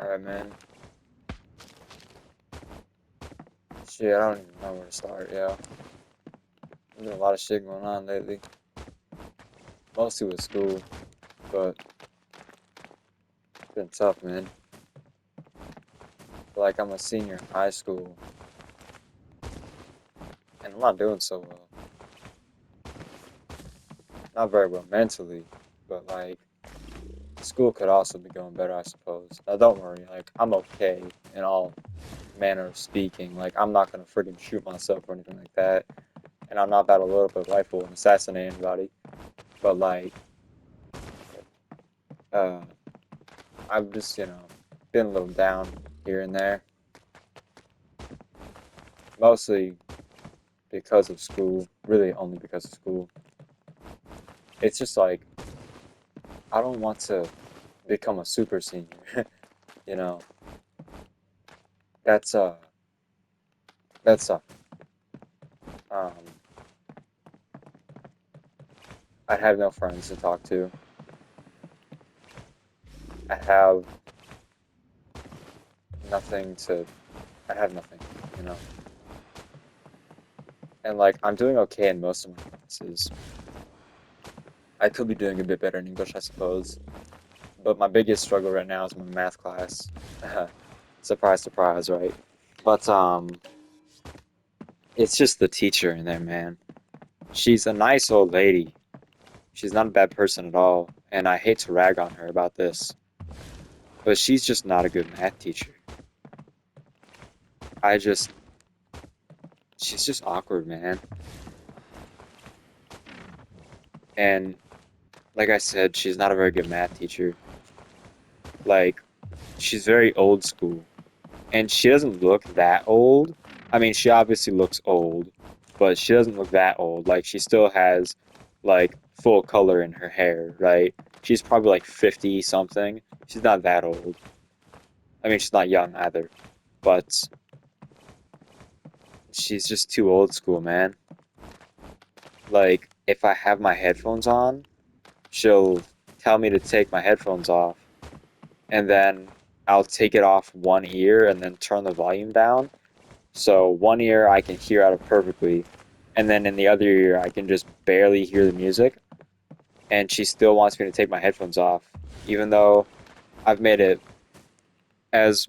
Alright, man. Shit, I don't even know where to start, yeah. There's been a lot of shit going on lately. Mostly with school, but it's been tough, man. Like, I'm a senior in high school, and I'm not doing so well. Not very well mentally, but, like, school could also be going better, I suppose. Now, don't worry, like, I'm okay in all manner of speaking. Like, I'm not gonna freaking shoot myself or anything like that, and I'm not about to load up a rifle and assassinate anybody, but, like, uh, I've just, been a little down here and there, mostly because of school, really only because of school. It's just like, I don't want to become a super senior, you know. That's, that's, um, I have no friends to talk to. I have nothing to, I have nothing, you know. And like, I'm doing okay in most of my classes. I could be doing a bit better in English, I suppose. But my biggest struggle right now is my math class. Surprise, surprise, right? But it's just the teacher in there, man. She's a nice old lady. She's not a bad person at all, and I hate to rag on her about this, but she's just not a good math teacher. I just, she's just awkward, man. And like I said, she's not a very good math teacher. Like, she's very old school, and she doesn't look that old. I mean, she obviously looks old, but she doesn't look that old. Like, she still has like full color in her hair, right? She's probably like 50 something. She's not that old. I mean, she's not young either, but she's just too old school, man. Like, if I have my headphones on, she'll tell me to take my headphones off, and then I'll take it off one ear and then turn the volume down. So one ear I can hear out of perfectly, and then in the other ear I can just barely hear the music, and she still wants me to take my headphones off, even though I've made it as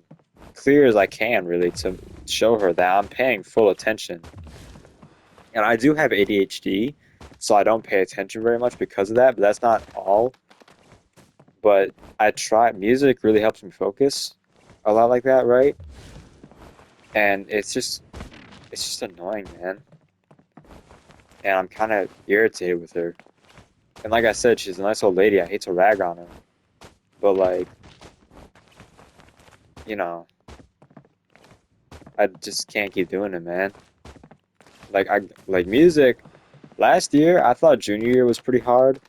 clear as I can, really, to show her that I'm paying full attention. And I do have ADHD, so I don't pay attention very much because of that, but that's not all. But I try, music really helps me focus a lot like that, right? And it's just annoying, man. And I'm kind of irritated with her. And like I said, she's a nice old lady. I hate to rag on her, but like, you know, I just can't keep doing it, man. Like music. Last year, I thought junior year was pretty hard,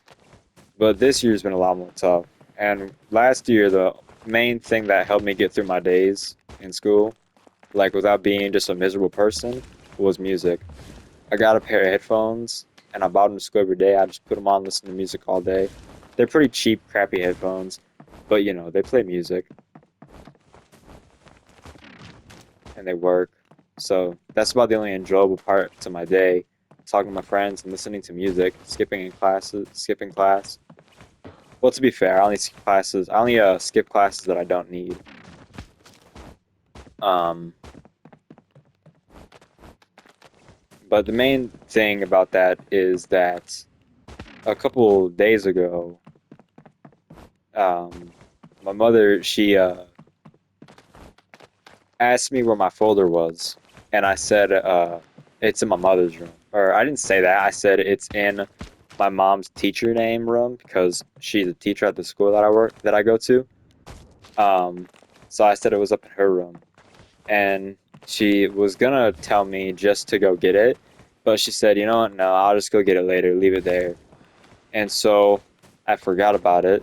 but this year's been a lot more tough. And last year, the main thing that helped me get through my days in school, like without being just a miserable person, was music. I got a pair of headphones, and I bought them to school every day. I just put them on, listen to music all day. They're pretty cheap, crappy headphones, but they play music and they work. So that's about the only enjoyable part to my day. Talking to my friends and listening to music, skipping class. Well, to be fair, I only skip classes. I only skip classes that I don't need. Um, but the main thing about that is that a couple days ago, um, my mother she asked me where my folder was, and I said it's in my mother's room. Or I didn't say that. I said it's in my mom's teacher name room because she's a teacher at the school that I go to. Um, so I said it was up in her room, and she was gonna tell me just to go get it, but she said, you know what? No, I'll just go get it later. Leave it there. And so I forgot about it.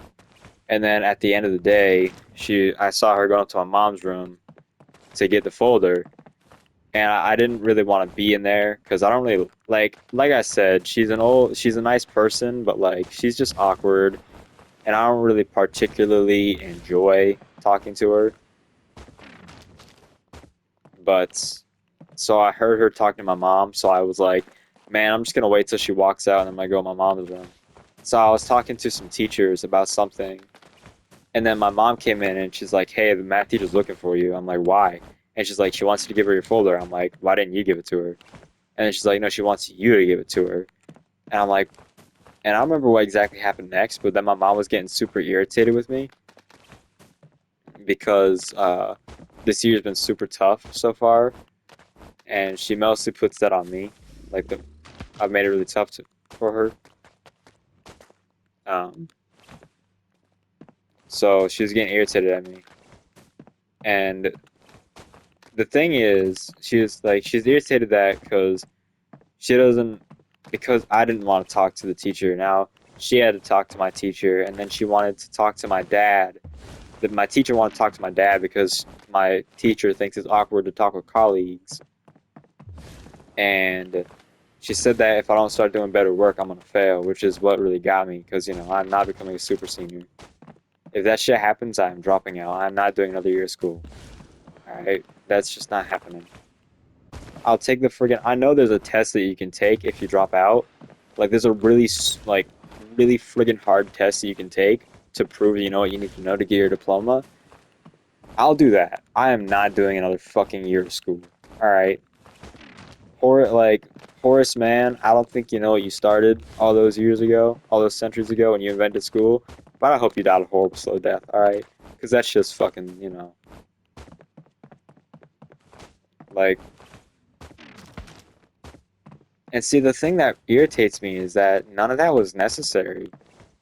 And then at the end of the day, I saw her going up to my mom's room to get the folder, and I didn't really want to be in there because I don't really like I said, she's a nice person, but like she's just awkward, and I don't really particularly enjoy talking to her. But so I heard her talking to my mom, so I was like, man, I'm just gonna wait till she walks out and I'm gonna go in my mom's room. So I was talking to some teachers about something, and then my mom came in and she's like, hey, the math teacher's looking for you. I'm like, why? And she's like, she wants you to give her your folder. I'm like, why didn't you give it to her? And then she's like, no, she wants you to give it to her. And I'm like, and I don't remember what exactly happened next, but then my mom was getting super irritated with me because this year's been super tough so far, and she mostly puts that on me. Like I've made it really tough for her. Um, so she was getting irritated at me, and the thing is, she's irritated that she doesn't because I didn't want to talk to the teacher. Now she had to talk to my teacher, and then she wanted to talk to my dad. That my teacher wanted to talk to my dad because my teacher thinks it's awkward to talk with colleagues. And she said that if I don't start doing better work, I'm gonna fail, which is what really got me because I'm not becoming a super senior. If that shit happens, I'm dropping out. I'm not doing another year of school. All right, that's just not happening. I'll take the friggin'. I know there's a test that you can take if you drop out. Like there's a really friggin' hard test that you can take to prove you know what you need to know to get your diploma. I'll do that. I am not doing another fucking year of school. All right, Horace, man. I don't think you know what you started all those years ago, all those centuries ago when you invented school. But I hope you died a horrible slow death. All right, because that's just fucking like. And see, the thing that irritates me is that none of that was necessary.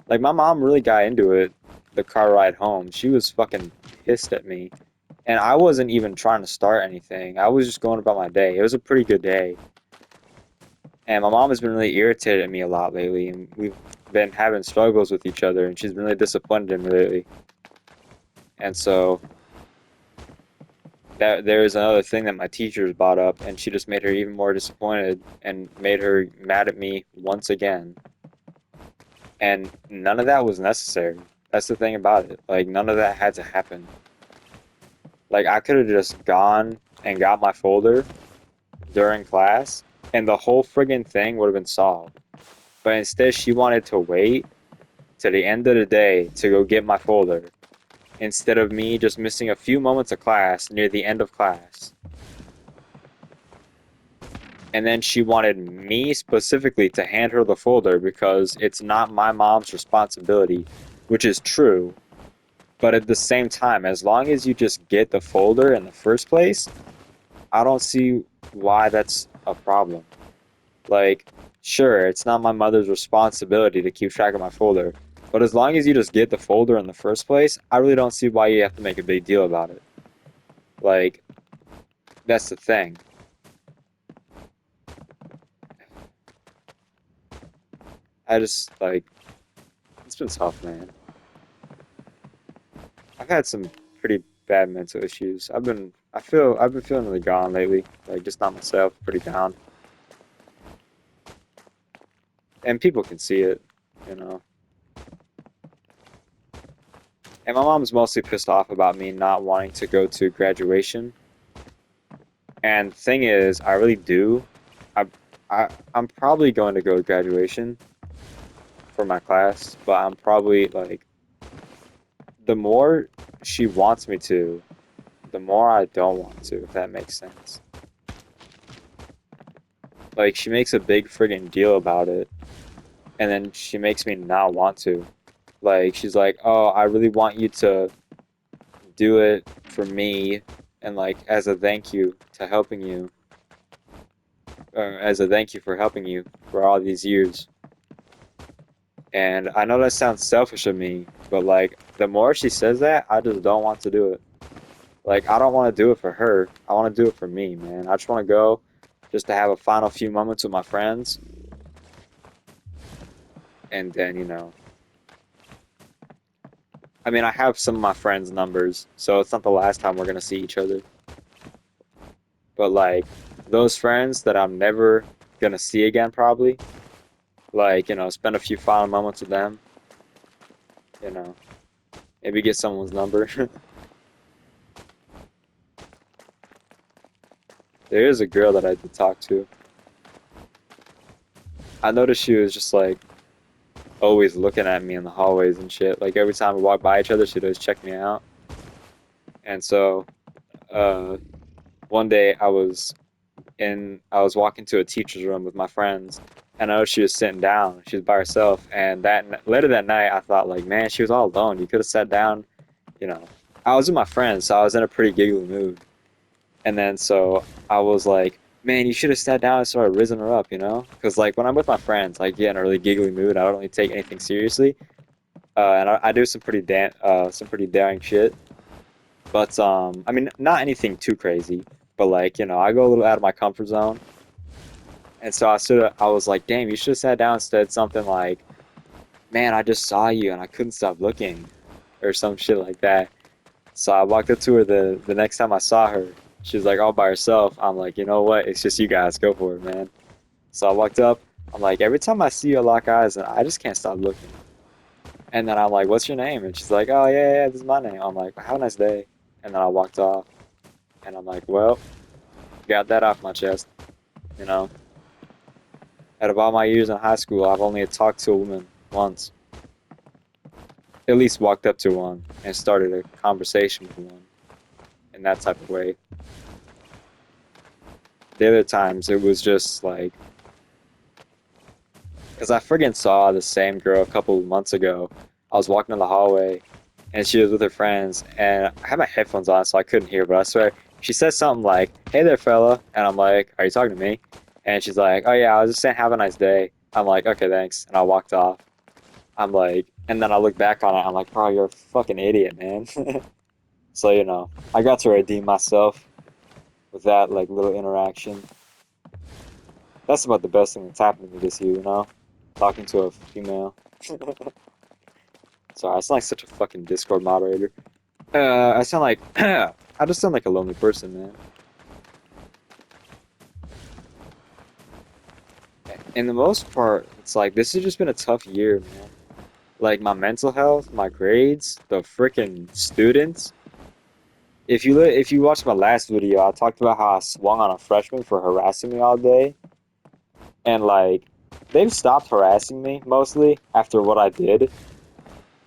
Like, my mom really got into it the car ride home. She was fucking pissed at me. And I wasn't even trying to start anything. I was just going about my day. It was a pretty good day. And my mom has been really irritated at me a lot lately. And we've been having struggles with each other. And she's been really disappointed in me lately. And so, there's another thing that my teachers brought up. And she just made her even more disappointed and made her mad at me once again. And none of that was necessary. That's the thing about it. Like, none of that had to happen. Like, I could have just gone and got my folder during class, and the whole friggin' thing would have been solved. But instead, she wanted to wait to the end of the day to go get my folder, instead of me just missing a few moments of class near the end of class. And then she wanted me specifically to hand her the folder because it's not my mom's responsibility, which is true. But at the same time, as long as you just get the folder in the first place, I don't see why that's a problem. Like, sure, it's not my mother's responsibility to keep track of my folder, but as long as you just get the folder in the first place, I really don't see why you have to make a big deal about it. Like, that's the thing. I just, like, it's been tough, man. I've had some pretty bad mental issues. I've been feeling really gone lately. Like, just not myself, pretty down. And people can see it, you know. And my mom's mostly pissed off about me not wanting to go to graduation. And the thing is, I really do. I, I'm probably going to go to graduation for my class, but I'm probably like, the more she wants me to, the more I don't want to, if that makes sense. Like, she makes a big friggin' deal about it, and then she makes me not want to. Like, she's like, oh, I really want you to do it for me, and like, as a thank you to helping you, as a thank you for helping you for all these years. And I know that sounds selfish of me, but like, the more she says that, I just don't want to do it. Like, I don't want to do it for her. I want to do it for me, man. I just want to go just to have a final few moments with my friends. And then, I mean, I have some of my friends' numbers, so it's not the last time we're going to see each other. But like, those friends that I'm never going to see again, probably, like, spend a few final moments with them, you know, maybe get someone's number. There is a girl that I did talk to. I noticed she was just like always looking at me in the hallways and shit. Like every time we walk by each other, she'd always check me out. And so, uh, one day I was walking to a teacher's room with my friends, and I know she was sitting down. She was by herself, and later that night, I thought like, man, she was all alone. You could have sat down, you know. I was with my friends, so I was in a pretty giggly mood. And then so I was like, man, you should have sat down and sort of risen her up, you know? Because like when I'm with my friends, like get in a really giggly mood. I don't really take anything seriously, and I do some pretty daring shit. But I mean, not anything too crazy. But like I go a little out of my comfort zone, and so I was like, damn, you should have sat down instead. Something like, man, I just saw you and I couldn't stop looking, or some shit like that. So I walked up to her the next time I saw her. She was like all by herself. I'm like, you know what? It's just you guys. Go for it, man. So I walked up. I'm like, every time I see you, I lock eyes, and I just can't stop looking. And then I'm like, what's your name? And she's like, oh, yeah, yeah, this is my name. I'm like, have a nice day. And then I walked off. And I'm like, well, got that off my chest. You know, out of all my years in high school, I've only talked to a woman once. At least walked up to one and started a conversation with one in that type of way. The other times, it was just like, because I friggin' saw the same girl a couple of months ago. I was walking in the hallway, and she was with her friends, and I had my headphones on, so I couldn't hear, but I swear, she said something like, hey there, fella, and I'm like, are you talking to me? And she's like, oh yeah, I was just saying have a nice day. I'm like, okay, thanks, and I walked off. I'm like, and then I look back on it, I'm like, bro, you're a fucking idiot, man. So, I got to redeem myself with that, like, little interaction. That's about the best thing that's happened to me this year, you know? Talking to a female. Sorry, I sound like such a fucking Discord moderator. I sound like I just sound like a lonely person, man. In the most part, it's like this has just been a tough year, man. Like my mental health, my grades, the freaking students. If you watched my last video, I talked about how I swung on a freshman for harassing me all day, and like they've stopped harassing me mostly after what I did.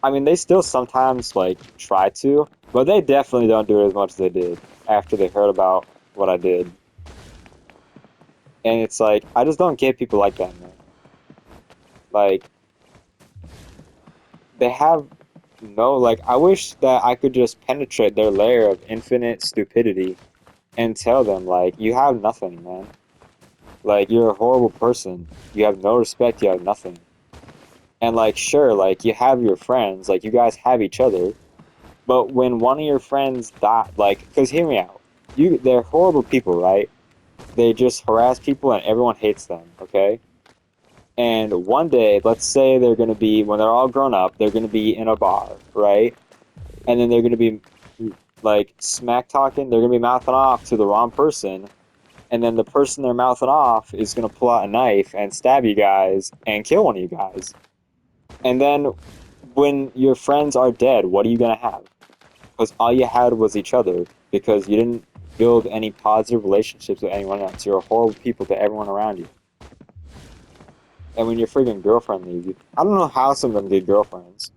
I mean, they still sometimes like try to, but they definitely don't do it as much as they did after they heard about what I did. And it's like I just don't get people like that, man. Like they have no like I wish that I could just penetrate their layer of infinite stupidity and tell them like you have nothing, man. Like you're a horrible person. You have no respect, you have nothing. And like sure, like you have your friends, like you guys have each other. But when one of your friends die, like, because hear me out, they're horrible people, right? They just harass people and everyone hates them, okay? And one day, let's say they're gonna be, when they're all grown up, they're gonna be in a bar, right? And then they're gonna be like smack talking, they're gonna be mouthing off to the wrong person, and then the person they're mouthing off is gonna pull out a knife and stab you guys and kill one of you guys. And then when your friends are dead, what are you gonna have? Because all you had was each other because you didn't build any positive relationships with anyone else. You're horrible people to everyone around you. And when your friggin' girlfriend leaves you, I don't know how some of them get girlfriends.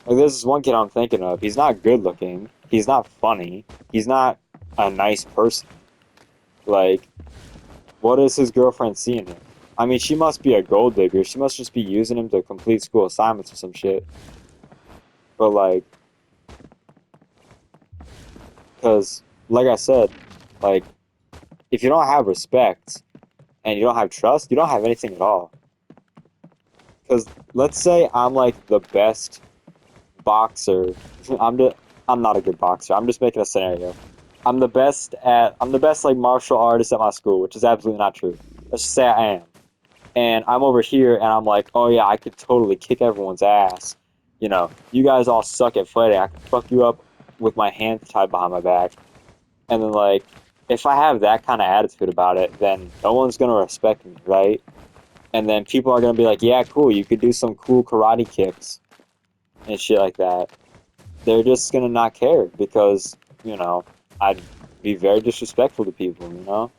Like there's this one kid I'm thinking of. He's not good looking. He's not funny. He's not a nice person. Like, what is his girlfriend seeing him? I mean, she must be a gold digger. She must just be using him to complete school assignments or some shit. But like, because like I said, like if you don't have respect and you don't have trust, you don't have anything at all. Because let's say I'm like the best boxer. I'm the I'm not a good boxer. I'm just making a scenario. I'm the best like martial artist at my school, which is absolutely not true. Let's just say I am. And I'm over here and I'm like, oh yeah, I could totally kick everyone's ass. You guys all suck at fighting. I could fuck you up with my hands tied behind my back. And then like if I have that kind of attitude about it, then no one's gonna respect me, right? And then people are gonna be like, yeah, cool, you could do some cool karate kicks and shit like that. They're just gonna not care because, I be very disrespectful to people, you know?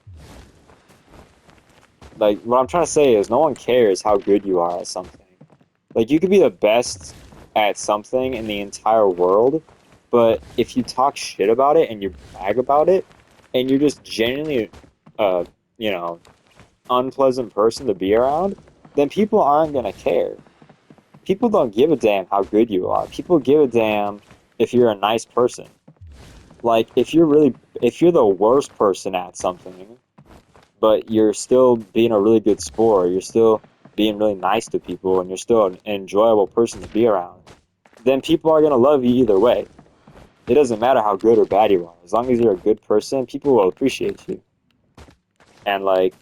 Like, what I'm trying to say is no one cares how good you are at something. Like, you could be the best at something in the entire world, but if you talk shit about it and you brag about it, and you're just genuinely, uh, you know, unpleasant person to be around, then people aren't gonna care. People don't give a damn how good you are. People give a damn if you're a nice person. Like, if you're the worst person at something, but you're still being a really good sport, you're still being really nice to people, and you're still an enjoyable person to be around, then people are gonna love you either way. It doesn't matter how good or bad you are. As long as you're a good person, people will appreciate you. And like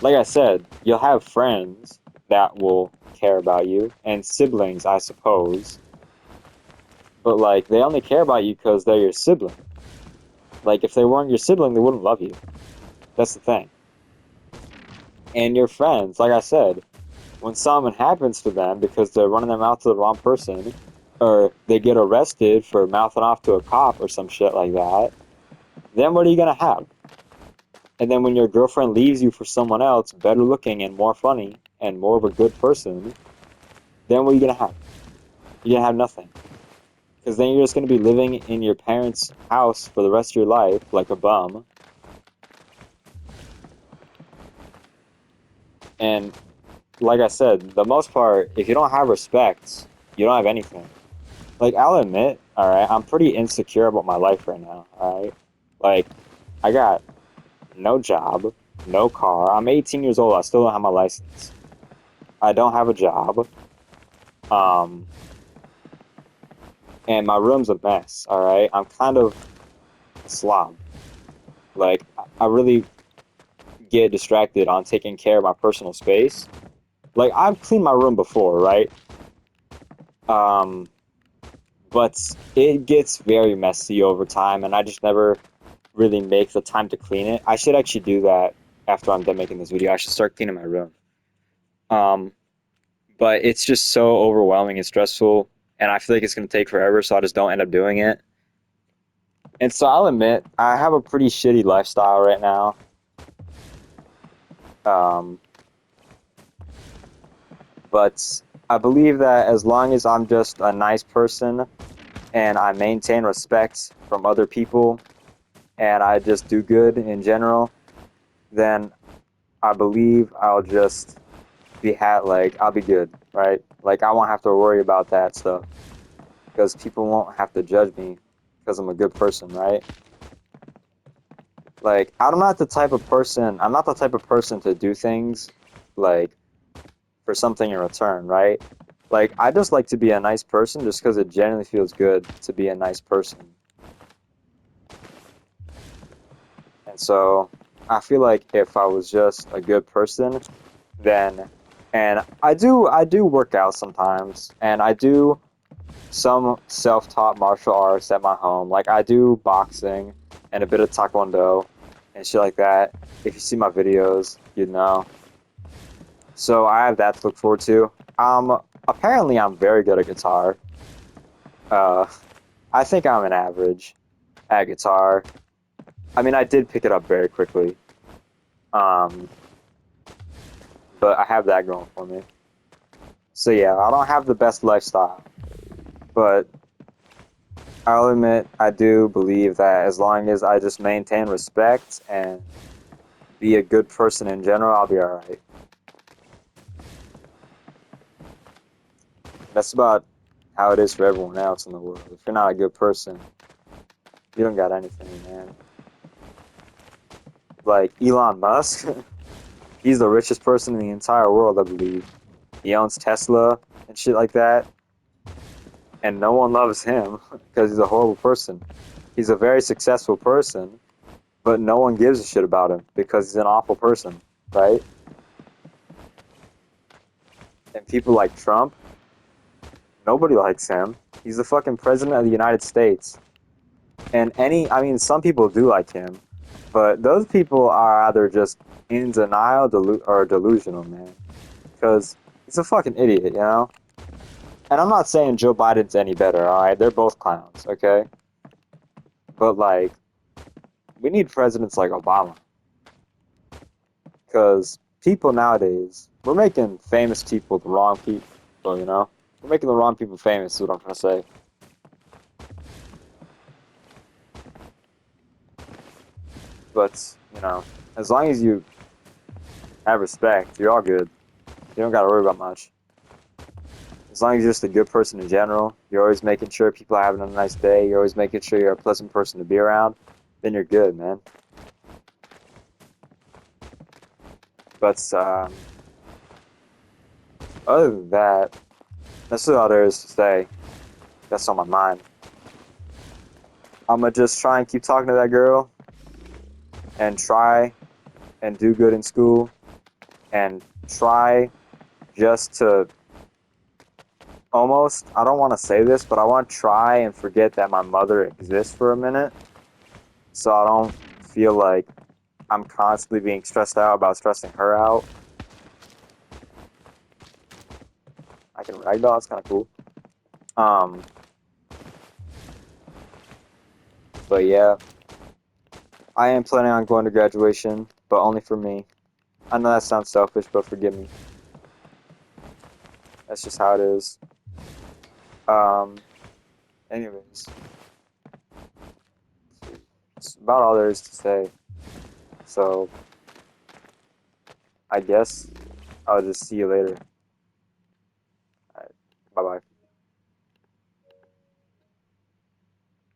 I said, you'll have friends that will care about you, and siblings, I suppose. But like, they only care about you because they're your sibling. Like, if they weren't your sibling, they wouldn't love you. That's the thing. And your friends, like I said, when something happens to them because they're running their mouth to the wrong person, or they get arrested for mouthing off to a cop or some shit like that, then what are you gonna have? And then when your girlfriend leaves you for someone else, better looking and more funny and more of a good person, then what are you gonna have? You're gonna have nothing. Because then you're just gonna be living in your parents' house for the rest of your life like a bum. And like I said, the most part, if you don't have respect, you don't have anything. Like, I'll admit, alright, I'm pretty insecure about my life right now, alright? Like, I got no job, no car. I'm 18 years old, I still don't have my license. I don't have a job. Um, and my room's a mess, alright? I'm kind of a slob. Like, I really get distracted on taking care of my personal space. Like, I've cleaned my room before, right? Um, but it gets very messy over time, and I just never really make the time to clean it. I should actually do that after I'm done making this video. I should start cleaning my room. Um, but it's just so overwhelming and stressful, and I feel like it's going to take forever, so I just don't end up doing it. And so I'll admit, I have a pretty shitty lifestyle right now. Um, but I believe that as long as I'm just a nice person and I maintain respect from other people and I just do good in general, then I believe I'll just like I'll be good, right? Like I won't have to worry about that stuff because people won't have to judge me because I'm a good person, right? Like I'm not the type of person to do things like for something in return, right? Like I just like to be a nice person just because it genuinely feels good to be a nice person. And so I feel like if I was just a good person, then and I do work out sometimes and I do some self-taught martial arts at my home. Like I do boxing and a bit of taekwondo and shit like that. If you see my videos, you'd know. So I have that to look forward to. Apparently I'm very good at guitar. Uh, I think I'm an average at guitar. I mean, I did pick it up very quickly. Um, but I have that going for me. So yeah, I don't have the best lifestyle, but I'll admit I do believe that as long as I just maintain respect and be a good person in general, I'll be alright. That's about how it is for everyone else in the world. If you're not a good person, you don't got anything, man. Like Elon Musk, he's the richest person in the entire world, I believe. He owns Tesla and shit like that, and no one loves him because he's a horrible person. He's a very successful person, but no one gives a shit about him because he's an awful person, right? And people like Trump, nobody likes him. He's the fucking president of the United States. And I mean, some people do like him, but those people are either just in denial or delusional, man. Because he's a fucking idiot, you know? And I'm not saying Joe Biden's any better, alright? They're both clowns, okay? But, like, We need presidents like Obama. Because people nowadays, we're making famous people the wrong people, you know? We're making the wrong people famous, is what I'm trying to say. But, you know, as long as you have respect, you're all good. You don't gotta worry about much. As long as you're just a good person in general, you're always making sure people are having a nice day, you're always making sure you're a pleasant person to be around, then you're good, man. But, other than that, that's all there is to say. That's on my mind. I'm gonna just try and keep talking to that girl and try and do good in school and try just to almost, I don't want to say this, but I want to try and forget that my mother exists for a minute so I don't feel like I'm constantly being stressed out about stressing her out. I can ragdoll, it's kind of cool. Um, but yeah, I am planning on going to graduation, but only for me. I know that sounds selfish, but forgive me. That's just how it is. Um, anyways, it's about all there is to say. So I guess I'll just see you later. All right, bye bye.